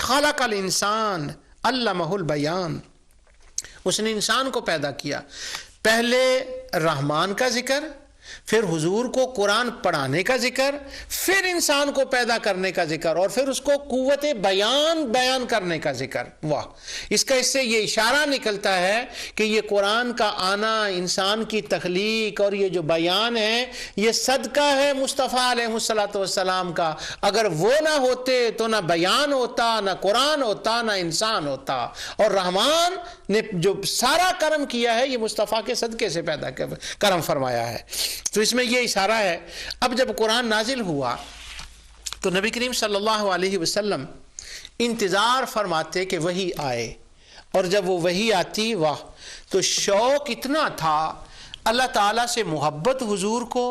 خلق الانسان علمہ البیان، اس نے انسان کو پیدا کیا۔ پہلے رحمان کا ذکر، پھر حضور کو قرآن پڑھانے کا ذکر، پھر انسان کو پیدا کرنے کا ذکر، اور پھر اس کو قوت بیان کرنے کا ذکر۔ واہ! اس سے یہ اشارہ نکلتا ہے کہ یہ قرآن کا آنا، انسان کی تخلیق اور یہ جو بیان ہے، یہ صدقہ ہے مصطفیٰ علیہ السلام کا۔ اگر وہ نہ ہوتے تو نہ بیان ہوتا، نہ قرآن ہوتا، نہ انسان ہوتا۔ اور رحمان نے جو سارا کرم کیا ہے، یہ مصطفیٰ کے صدقے سے پیدا کرم فرمایا ہے۔ تو اس میں یہ اشارہ ہے۔ اب جب قرآن نازل ہوا تو نبی کریم صلی اللہ علیہ وسلم انتظار فرماتے کہ وحی آئے، اور جب وہ وحی آتی، واہ، تو شوق اتنا تھا، اللہ تعالیٰ سے محبت حضور کو،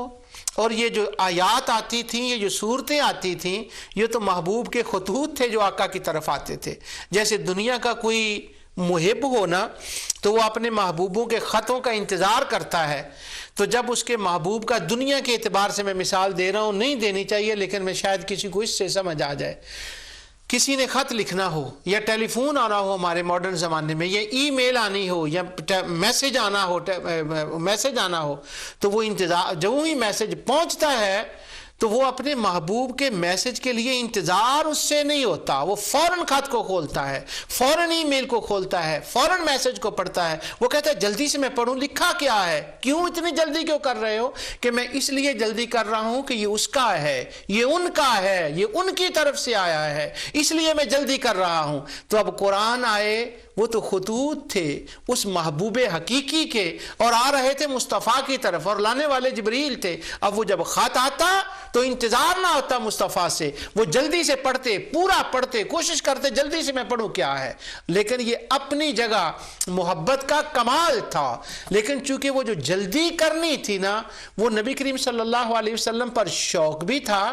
اور یہ جو آیات آتی تھیں، یہ جو صورتیں آتی تھیں، یہ تو محبوب کے خطوط تھے جو آقا کی طرف آتے تھے۔ جیسے دنیا کا کوئی محب ہونا تو وہ اپنے محبوبوں کے خطوں کا انتظار کرتا ہے، تو جب اس کے محبوب کا دنیا کے اعتبار سے میں مثال دے رہا ہوں، نہیں دینی چاہیے لیکن میں شاید کسی کو اس سے سمجھ آ جائے، کسی نے خط لکھنا ہو یا ٹیلی فون آنا ہو ہمارے ماڈرن زمانے میں، یا ای میل آنی ہو یا میسج آنا ہو تو وہ انتظار، جب وہی میسج پہنچتا ہے تو وہ اپنے محبوب کے میسج کے لیے انتظار اس سے نہیں ہوتا، وہ فوراً خط کو کھولتا ہے، فوراً ای میل کو کھولتا ہے، فوراً میسج کو پڑھتا ہے۔ وہ کہتا ہے جلدی سے میں پڑھوں، لکھا کیا ہے، کیوں اتنی جلدی کیوں کر رہے ہو؟ کہ میں اس لیے جلدی کر رہا ہوں کہ یہ اس کا ہے، یہ ان کا ہے، یہ ان کی طرف سے آیا ہے، اس لیے میں جلدی کر رہا ہوں۔ تو اب قرآن آئے، وہ تو خطوط تھے اس محبوب حقیقی کے، اور آ رہے تھے مصطفیٰ کی طرف، اور لانے والے جبریل تھے۔ اب وہ جب خط آتا تو انتظار نہ ہوتا مصطفیٰ سے، وہ جلدی سے پڑھتے، پورا پڑھتے، کوشش کرتے جلدی سے میں پڑھوں کیا ہے۔ لیکن یہ اپنی جگہ محبت کا کمال تھا، لیکن چونکہ وہ جو جلدی کرنی تھی نا، وہ نبی کریم صلی اللہ علیہ وسلم پر شوق بھی تھا،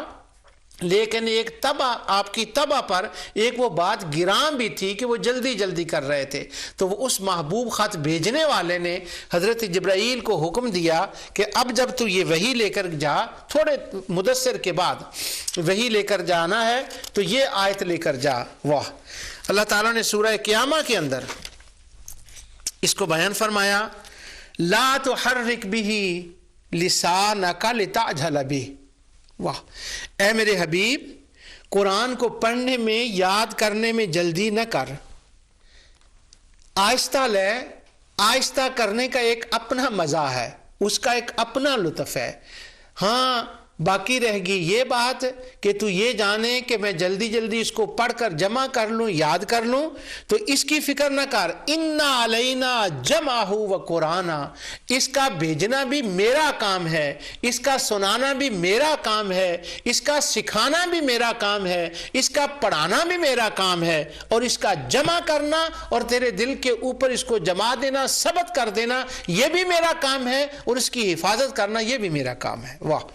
لیکن ایک طبع، آپ کی طبع پر ایک وہ بات گراں بھی تھی کہ وہ جلدی جلدی کر رہے تھے۔ تو وہ اس محبوب خط بھیجنے والے نے حضرت جبرائیل کو حکم دیا کہ اب جب تو یہ وحی لے کر جا، تھوڑے مدثر کے بعد وحی لے کر جانا ہے تو یہ آیت لے کر جا۔ واہ! اللہ تعالیٰ نے سورہ قیامہ کے اندر اس کو بیان فرمایا، لا تحرک بہ لسانک لتعجل بہ۔ واہ! اے میرے حبیب، قرآن کو پڑھنے میں، یاد کرنے میں جلدی نہ کر، آہستہ لے۔ آہستہ کرنے کا ایک اپنا مزہ ہے، اس کا ایک اپنا لطف ہے۔ ہاں، باقی رہ گی یہ بات کہ تو یہ جانے کہ میں جلدی جلدی اس کو پڑھ کر جمع کر لوں، یاد کر لوں، تو اس کی فکر نہ کر۔ اِنَّ عَلَيْنَا جَمْعَهُ وَقُرْآنَ، اس کا بھیجنا بھی میرا کام ہے، اس کا سنانا بھی میرا کام ہے، اس کا سکھانا بھی میرا کام ہے، اس کا پڑھانا بھی میرا کام ہے، اور اس کا جمع کرنا اور تیرے دل کے اوپر اس کو جما دینا، ثبت کر دینا، یہ بھی میرا کام ہے، اور اس کی حفاظت کرنا یہ بھی میرا کام ہے۔ واہ!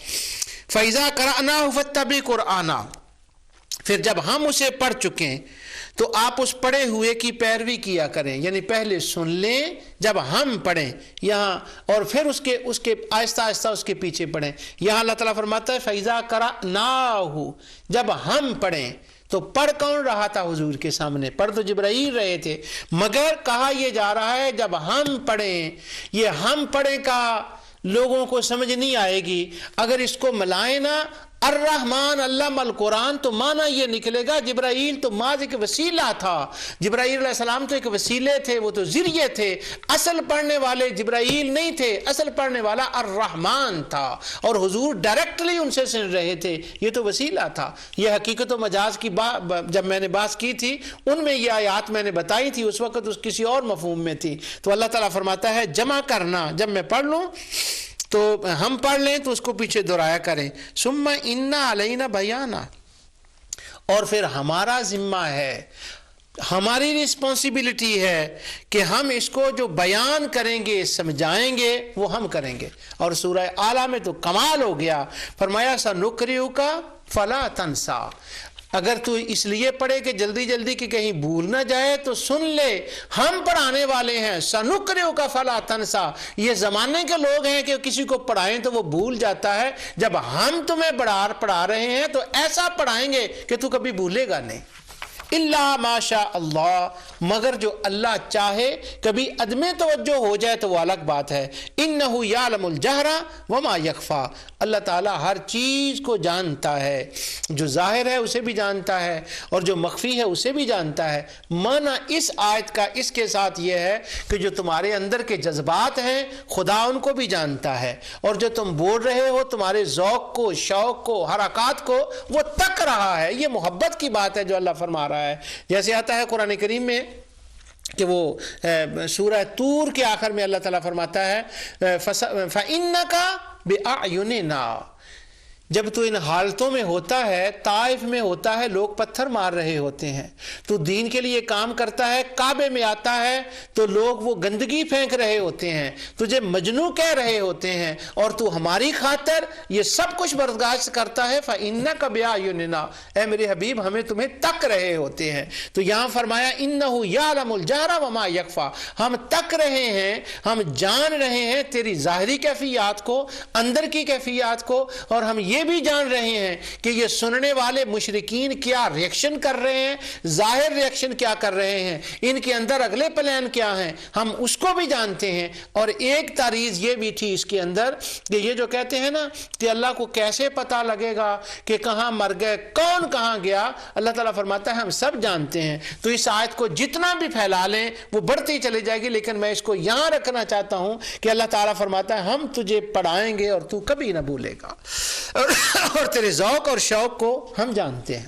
فَإِذَا قَرَأْنَاهُ فَاتَّبِعْ قُرْآنَهُ، پھر جب ہم اسے پڑھ چکیں تو آپ اس پڑھے ہوئے کی پیروی کیا کریں، یعنی پہلے سن لیں جب ہم پڑھیں یہاں، اور پھر اس کے آہستہ آہستہ اس کے پیچھے پڑھیں۔ یہاں اللہ تعالیٰ فرماتا ہے فَإِذَا قَرَأْنَاهُ، جب ہم پڑھیں۔ تو پڑھ کون رہا تھا حضور کے سامنے؟ پڑھ تو جبرائیل رہے تھے، مگر کہا یہ جا رہا ہے جب ہم پڑھیں۔ یہ ہم پڑھیں کا لوگوں کو سمجھ نہیں آئے گی اگر اس کو ملائیں نا الرحمن علم القرآن، تو معنی یہ نکلے گا جبرائیل تو ماض ایک وسیلہ تھا، جبرائیل علیہ السلام تو ایک وسیلے تھے، وہ تو ذریعے تھے، اصل پڑھنے والے جبرائیل نہیں تھے، اصل پڑھنے والا الرحمن تھا، اور حضور ڈائریکٹلی ان سے سن رہے تھے، یہ تو وسیلہ تھا۔ یہ حقیقت و مجاز کی جب میں نے بات کی تھی ان میں یہ آیات میں نے بتائی تھی، اس وقت اس کسی اور مفہوم میں تھی۔ تو اللہ تعالیٰ فرماتا ہے جمع کرنا، جب میں پڑھ لوں تو ہم پڑھ لیں تو اس کو پیچھے دہرایا کریں۔ ثم ان علینا بیانا، اور پھر ہمارا ذمہ ہے، ہماری رسپانسبلٹی ہے کہ ہم اس کو جو بیان کریں گے، سمجھائیں گے، وہ ہم کریں گے۔ اور سورہ اعلیٰ میں تو کمال ہو گیا، فرمایا سنقرئک فلا تنسیٰ، اگر تو اس لیے پڑھے کہ جلدی جلدی کہ کہیں بھول نہ جائے تو سن لے، ہم پڑھانے والے ہیں، سنقرئک فلا تنسیٰ۔ یہ زمانے کے لوگ ہیں کہ کسی کو پڑھائیں تو وہ بھول جاتا ہے، جب ہم تمہیں پڑھا رہے ہیں تو ایسا پڑھائیں گے کہ تو کبھی بھولے گا نہیں، الا ما شاء اللہ، مگر جو اللہ چاہے، کبھی عدم توجہ ہو جائے تو وہ الگ بات ہے۔ انہ یعلم الجہر وما یخفی، اللہ تعالیٰ ہر چیز کو جانتا ہے، جو ظاہر ہے اسے بھی جانتا ہے اور جو مخفی ہے اسے بھی جانتا ہے۔ معنی اس آیت کا اس کے ساتھ یہ ہے کہ جو تمہارے اندر کے جذبات ہیں خدا ان کو بھی جانتا ہے، اور جو تم بول رہے ہو تمہارے ذوق کو، شوق کو، حرکات کو وہ تک رہا ہے۔ یہ محبت کی بات ہے جو اللہ فرما رہا ہے۔ جیسے آتا ہے قرآن کریم میں کہ وہ سورہ طور کے آخر میں اللہ تعالیٰ فرماتا ہے فَإِنَّكَ بِأَعْيُنِنَا، جب تو ان حالتوں میں ہوتا ہے، طائف میں ہوتا ہے، لوگ پتھر مار رہے ہوتے ہیں، تو دین کے لیے کام کرتا ہے، کعبے میں آتا ہے تو لوگ وہ گندگی پھینک رہے ہوتے ہیں، تجھے مجنوں کہہ رہے ہوتے ہیں، اور تو ہماری خاطر یہ سب کچھ برداشت کرتا ہے۔ فَإِنَّكَ بِأَعْيُنِنَا، اے میرے حبیب ہمیں تمہیں تک رہے ہوتے ہیں۔ تو یہاں فرمایا اِنَّهُ يَعْلَمُ الْجَهْرَ وَمَا يَخْفَى، ہم تک رہے ہیں، ہم جان رہے ہیں تیری ظاہری کیفیات کو، اندر کی کیفیات کو، اور ہم یہ بھی جان رہے ہیں کہ یہ سننے والے مشرکین کیا ریئیکشن کر رہے ہیں، ظاہر ریئیکشن کیا کر رہے ہیں، ان کے اندر اگلے پلان کیا ہیں، ہم اس کو بھی جانتے ہیں۔ اور ایک تعریض یہ بھی تھی اس کے اندر کہ یہ جو کہتے ہیں نا کہ اللہ کو کیسے پتہ لگے گا کہ کہاں مر گئے، کون کہاں گیا، اللہ تعالیٰ فرماتا ہے ہم سب جانتے ہیں۔ تو اس آیت کو جتنا بھی پھیلا لیں وہ بڑھتی چلی جائے گی، لیکن میں اس کو یہاں رکھنا چاہتا ہوں کہ اللہ تعالیٰ فرماتا ہے ہم تجھے پڑھائیں گے اور تو کبھی نہ بھولے گا، اور تیرے ذوق اور شوق کو ہم جانتے ہیں۔